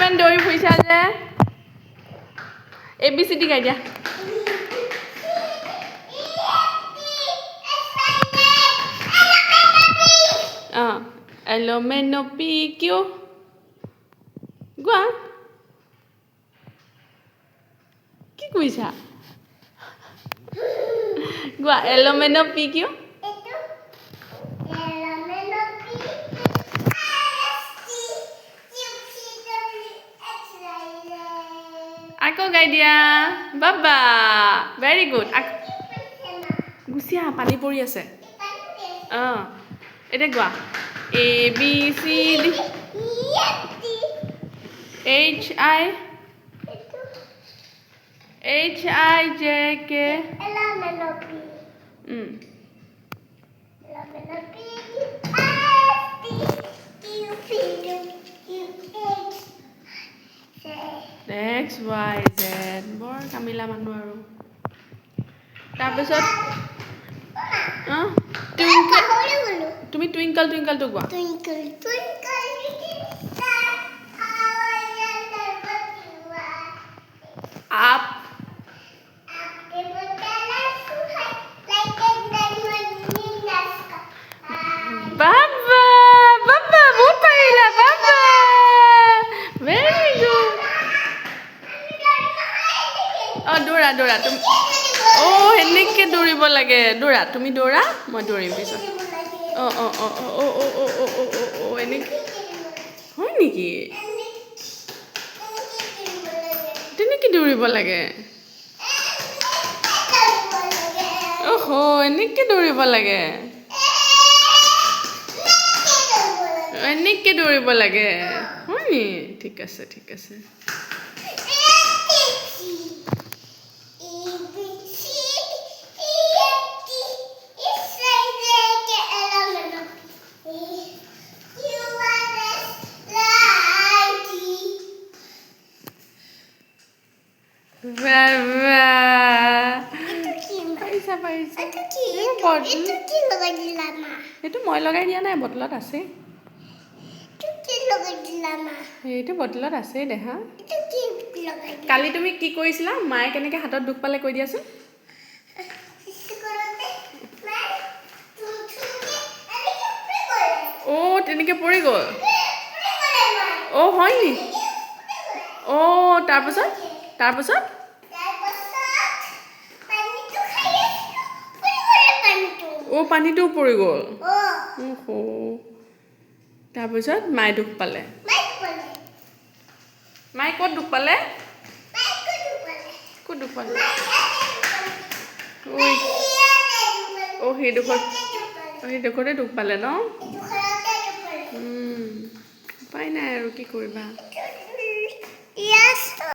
ইমান দৌৰি ফুৰিছা যে ABCD গাই দিয়া LMNOP গোৱা কি কৈছা গোৱা LMNOP আকৌ গাই দিয়া বাবা ভেৰি গুড গুচিয়া পানী পৰি আছে এতিয়া গোৱা ABCD HIJK XYZ বৰ কামিলা মানুহ আৰু তাৰপিছত তুমি টুইংকল টুইংকলটো গোৱা আপ বাবা বাবা বহুত পাৰিলা বাবা ভেৰি গুড দৌৰা দৌৰা তুমি সেনেকৈ দৌৰিব লাগে দৌৰা তুমি দৌৰা মই দৌৰিম পিছত এনেকৈ হয় নেকি তেনেকৈ দৌৰিব লাগে এনেকৈ দৌৰিব লাগে এনেকৈ দৌৰিব লাগে হয় নি ঠিক আছে ঠিক আছে এইটো মই লগাই দিয়া নাই বটলত আছে এইটো বটলত আছে দেখা কালি তুমি কি কৰিছিলা মায়ে কেনেকৈ হাতত দুখ পালে কৈ দিয়াচোন তেনেকৈ পৰি গ'ল হয় নি তাৰপাছত পানীটো পৰি গ'ল তাৰপিছত মায়ে দুখ পালে মায়ে ক'ত দুখ পালে ক'ত দুখ পালে সেইডোখৰতে দুখ পালে ন উপায় নাই আৰু কি কৰিবা